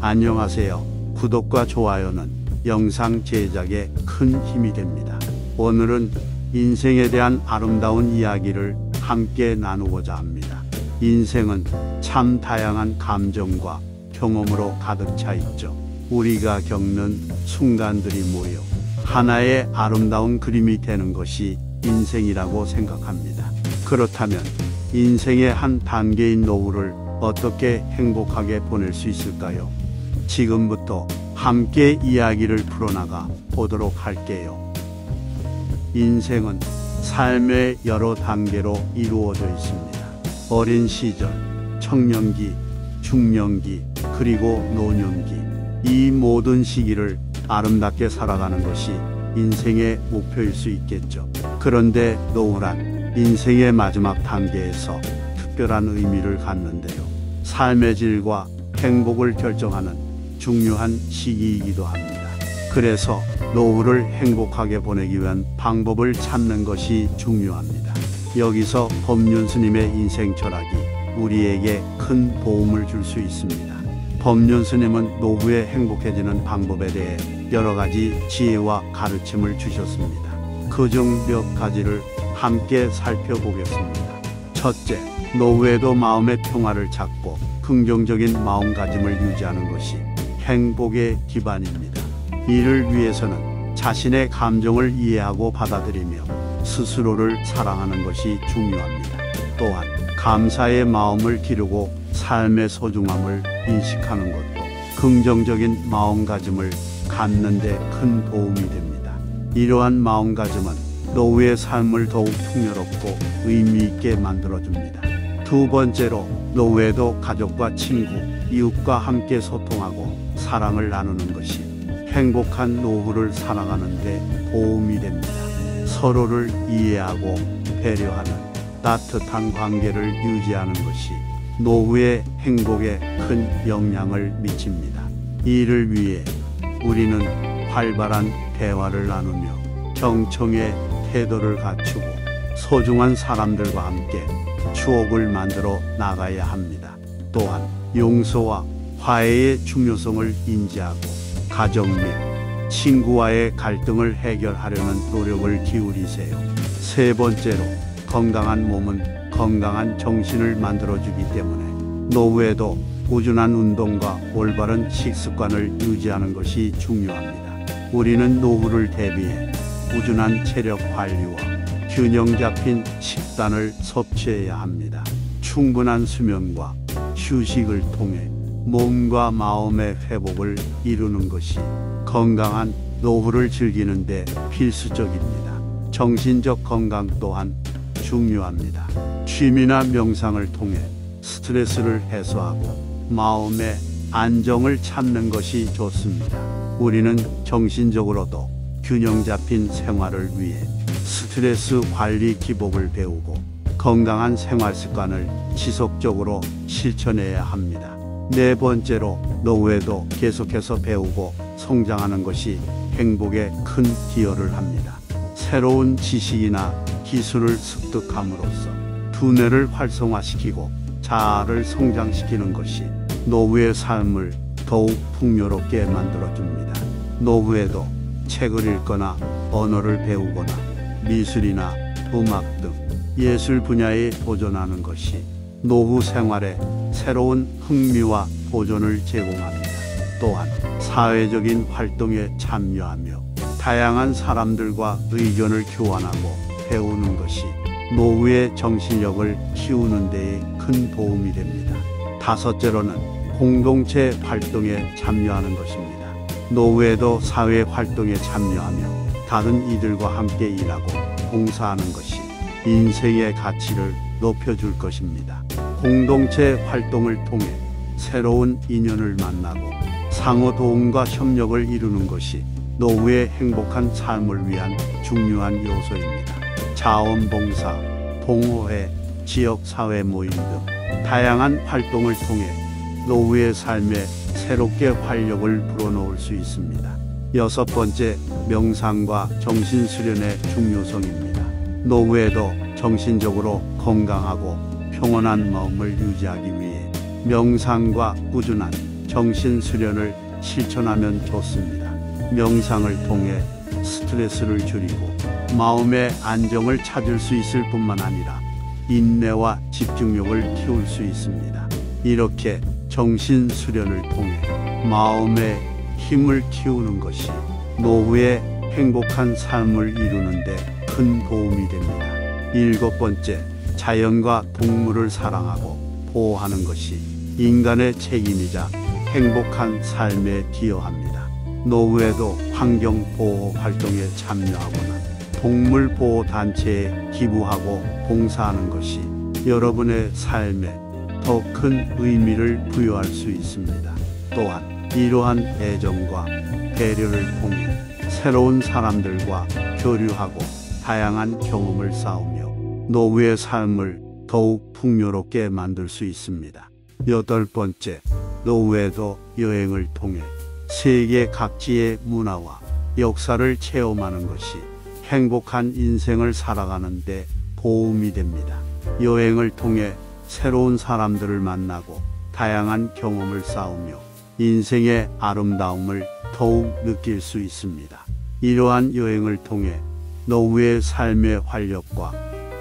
안녕하세요. 구독과 좋아요는 영상 제작에 큰 힘이 됩니다. 오늘은 인생에 대한 아름다운 이야기를 함께 나누고자 합니다. 인생은 참 다양한 감정과 경험으로 가득 차 있죠. 우리가 겪는 순간들이 모여 하나의 아름다운 그림이 되는 것이 인생이라고 생각합니다. 그렇다면 인생의 한 단계인 노후를 어떻게 행복하게 보낼 수 있을까요? 지금부터 함께 이야기를 풀어나가 보도록 할게요. 인생은 삶의 여러 단계로 이루어져 있습니다. 어린 시절, 청년기, 중년기, 그리고 노년기. 이 모든 시기를 아름답게 살아가는 것이 인생의 목표일 수 있겠죠. 그런데 노후란 인생의 마지막 단계에서 특별한 의미를 갖는데요. 삶의 질과 행복을 결정하는 중요한 시기이기도 합니다. 그래서 노후를 행복하게 보내기 위한 방법을 찾는 것이 중요합니다. 여기서 법륜스님의 인생 철학이 우리에게 큰 도움을 줄 수 있습니다. 법륜스님은 노후에 행복해지는 방법에 대해 여러 가지 지혜와 가르침을 주셨습니다. 그중 몇 가지를 함께 살펴보겠습니다. 첫째, 노후에도 마음의 평화를 찾고 긍정적인 마음가짐을 유지하는 것이 행복의 기반입니다. 이를 위해서는 자신의 감정을 이해하고 받아들이며 스스로를 사랑하는 것이 중요합니다. 또한 감사의 마음을 기르고 삶의 소중함을 인식하는 것도 긍정적인 마음가짐을 갖는 데 큰 도움이 됩니다. 이러한 마음가짐은 노후의 삶을 더욱 풍요롭고 의미 있게 만들어줍니다. 두 번째로, 노후에도 가족과 친구, 이웃과 함께 소통하고 사랑을 나누는 것이 행복한 노후를 살아가는 데 도움이 됩니다. 서로를 이해하고 배려하는 따뜻한 관계를 유지하는 것이 노후의 행복에 큰 영향을 미칩니다. 이를 위해 우리는 활발한 대화를 나누며 경청의 태도를 갖추고 소중한 사람들과 함께 추억을 만들어 나가야 합니다. 또한 용서와 화해의 중요성을 인지하고 가족 및 친구와의 갈등을 해결하려는 노력을 기울이세요. 세 번째로, 건강한 몸은 건강한 정신을 만들어주기 때문에 노후에도 꾸준한 운동과 올바른 식습관을 유지하는 것이 중요합니다. 우리는 노후를 대비해 꾸준한 체력 관리와 균형 잡힌 식단을 섭취해야 합니다. 충분한 수면과 휴식을 통해 몸과 마음의 회복을 이루는 것이 건강한 노후를 즐기는 데 필수적입니다. 정신적 건강 또한 중요합니다. 취미나 명상을 통해 스트레스를 해소하고 마음의 안정을 찾는 것이 좋습니다. 우리는 정신적으로도 균형 잡힌 생활을 위해 스트레스 관리 기법을 배우고 건강한 생활 습관을 지속적으로 실천해야 합니다. 네 번째로, 노후에도 계속해서 배우고 성장하는 것이 행복에 큰 기여를 합니다. 새로운 지식이나 기술을 습득함으로써 두뇌를 활성화시키고 자아를 성장시키는 것이 노후의 삶을 더욱 풍요롭게 만들어줍니다. 노후에도 책을 읽거나 언어를 배우거나 미술이나 음악 등 예술 분야에 도전하는 것이 노후 생활에 새로운 흥미와 도전을 제공합니다. 또한 사회적인 활동에 참여하며 다양한 사람들과 의견을 교환하고 배우는 것이 노후의 정신력을 키우는 데에 큰 도움이 됩니다. 다섯째로는 공동체 활동에 참여하는 것입니다. 노후에도 사회 활동에 참여하며 다른 이들과 함께 일하고 봉사하는 것이 인생의 가치를 높여줄 것입니다. 공동체 활동을 통해 새로운 인연을 만나고 상호 도움과 협력을 이루는 것이 노후의 행복한 삶을 위한 중요한 요소입니다. 자원봉사, 동호회, 지역사회 모임 등 다양한 활동을 통해 노후의 삶에 새롭게 활력을 불어넣을 수 있습니다. 여섯 번째, 명상과 정신수련의 중요성입니다. 노후에도 정신적으로 건강하고 평온한 마음을 유지하기 위해 명상과 꾸준한 정신 수련을 실천하면 좋습니다. 명상을 통해 스트레스를 줄이고 마음의 안정을 찾을 수 있을 뿐만 아니라 인내와 집중력을 키울 수 있습니다. 이렇게 정신 수련을 통해 마음의 힘을 키우는 것이 노후의 행복한 삶을 이루는 데 큰 도움이 됩니다. 7번째, 자연과 동물을 사랑하고 보호하는 것이 인간의 책임이자 행복한 삶에 기여합니다. 노후에도 환경보호 활동에 참여하거나 동물보호단체에 기부하고 봉사하는 것이 여러분의 삶에 더 큰 의미를 부여할 수 있습니다. 또한 이러한 애정과 배려를 통해 새로운 사람들과 교류하고 다양한 경험을 쌓으며 노후의 삶을 더욱 풍요롭게 만들 수 있습니다. 8번째, 노후에도 여행을 통해 세계 각지의 문화와 역사를 체험하는 것이 행복한 인생을 살아가는 데 도움이 됩니다. 여행을 통해 새로운 사람들을 만나고 다양한 경험을 쌓으며 인생의 아름다움을 더욱 느낄 수 있습니다. 이러한 여행을 통해 노후의 삶의 활력과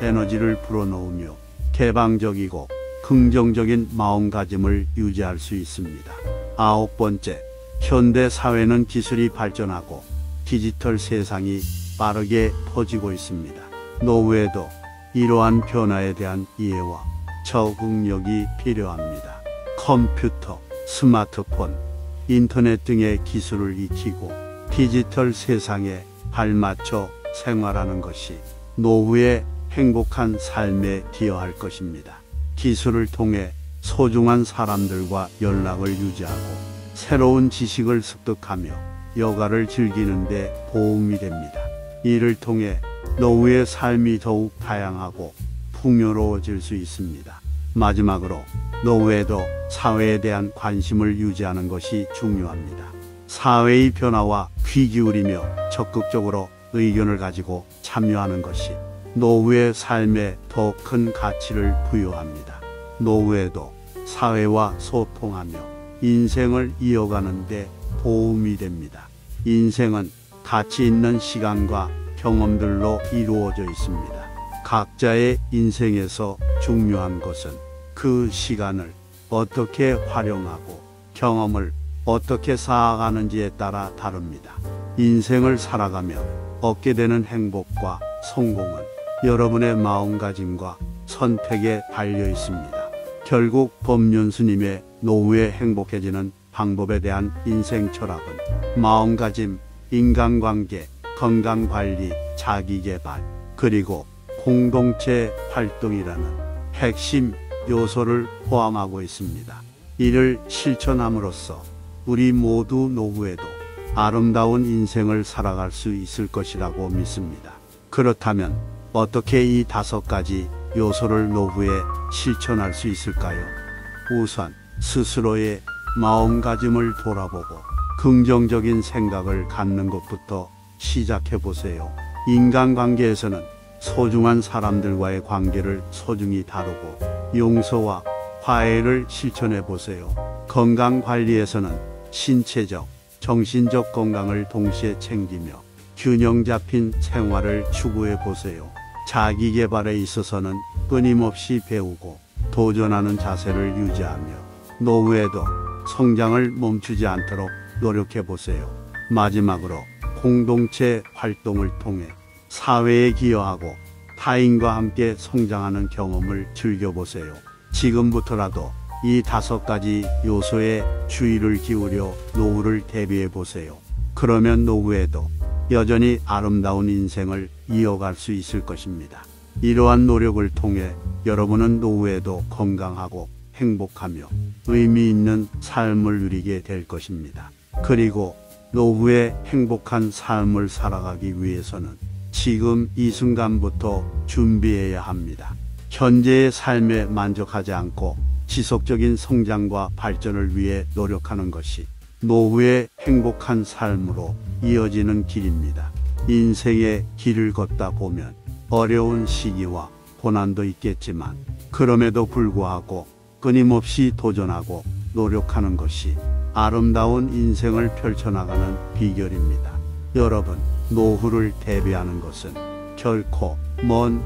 에너지를 불어넣으며 개방적이고 긍정적인 마음가짐을 유지할 수 있습니다. 9번째, 현대 사회는 기술이 발전하고 디지털 세상이 빠르게 퍼지고 있습니다. 노후에도 이러한 변화에 대한 이해와 적응력이 필요합니다. 컴퓨터, 스마트폰, 인터넷 등의 기술을 익히고 디지털 세상에 발맞춰 생활하는 것이 노후의 행복한 삶에 기여할 것입니다. 기술을 통해 소중한 사람들과 연락을 유지하고 새로운 지식을 습득하며 여가를 즐기는 데 도움이 됩니다. 이를 통해 노후의 삶이 더욱 다양하고 풍요로워질 수 있습니다. 마지막으로 노후에도 사회에 대한 관심을 유지하는 것이 중요합니다. 사회의 변화와 귀 기울이며 적극적으로 의견을 가지고 참여하는 것이 노후의 삶에 더 큰 가치를 부여합니다. 노후에도 사회와 소통하며 인생을 이어가는 데 도움이 됩니다. 인생은 가치 있는 시간과 경험들로 이루어져 있습니다. 각자의 인생에서 중요한 것은 그 시간을 어떻게 활용하고 경험을 어떻게 쌓아가는지에 따라 다릅니다. 인생을 살아가며 얻게 되는 행복과 성공은 여러분의 마음가짐과 선택에 달려 있습니다. 결국 법륜스님의 노후에 행복해지는 방법에 대한 인생 철학은 마음가짐, 인간관계, 건강관리, 자기개발, 그리고 공동체 활동이라는 핵심 요소를 포함하고 있습니다. 이를 실천함으로써 우리 모두 노후에도 아름다운 인생을 살아갈 수 있을 것이라고 믿습니다. 그렇다면 어떻게 이 5가지 요소를 노후에 실천할 수 있을까요? 우선 스스로의 마음가짐을 돌아보고 긍정적인 생각을 갖는 것부터 시작해 보세요. 인간관계에서는 소중한 사람들과의 관계를 소중히 다루고 용서와 화해를 실천해 보세요. 건강관리에서는 신체적, 정신적 건강을 동시에 챙기며 균형 잡힌 생활을 추구해 보세요. 자기개발에 있어서는 끊임없이 배우고 도전하는 자세를 유지하며 노후에도 성장을 멈추지 않도록 노력해 보세요. 마지막으로 공동체 활동을 통해 사회에 기여하고 타인과 함께 성장하는 경험을 즐겨보세요. 지금부터라도 이 5가지 요소에 주의를 기울여 노후를 대비해 보세요. 그러면 노후에도 여전히 아름다운 인생을 이어갈 수 있을 것입니다. 이러한 노력을 통해 여러분은 노후에도 건강하고 행복하며 의미 있는 삶을 누리게 될 것입니다. 그리고 노후에 행복한 삶을 살아가기 위해서는 지금 이 순간부터 준비해야 합니다. 현재의 삶에 만족하지 않고 지속적인 성장과 발전을 위해 노력하는 것이 노후의 행복한 삶으로 이어지는 길입니다. 인생의 길을 걷다 보면 어려운 시기와 고난도 있겠지만 그럼에도 불구하고 끊임없이 도전하고 노력하는 것이 아름다운 인생을 펼쳐나가는 비결입니다. 여러분, 노후를 대비하는 것은 결코 먼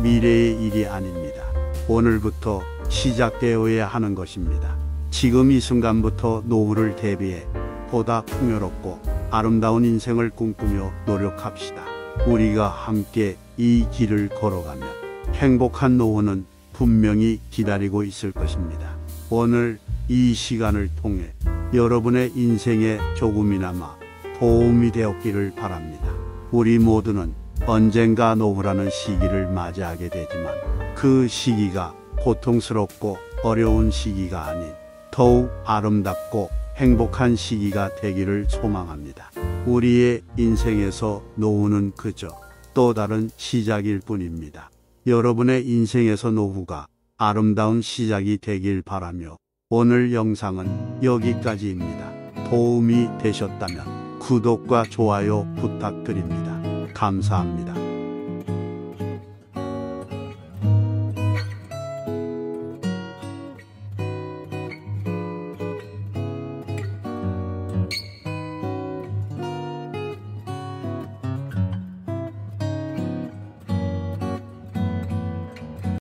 미래의 일이 아닙니다. 오늘부터 시작되어야 하는 것입니다. 지금 이 순간부터 노후를 대비해 보다 풍요롭고 아름다운 인생을 꿈꾸며 노력합시다. 우리가 함께 이 길을 걸어가면 행복한 노후는 분명히 기다리고 있을 것입니다. 오늘 이 시간을 통해 여러분의 인생에 조금이나마 도움이 되었기를 바랍니다. 우리 모두는 언젠가 노후라는 시기를 맞이하게 되지만 그 시기가 고통스럽고 어려운 시기가 아닌 더욱 아름답고 행복한 시기가 되기를 소망합니다. 우리의 인생에서 노후는 그저 또 다른 시작일 뿐입니다. 여러분의 인생에서 노후가 아름다운 시작이 되길 바라며 오늘 영상은 여기까지입니다. 도움이 되셨다면 구독과 좋아요 부탁드립니다. 감사합니다.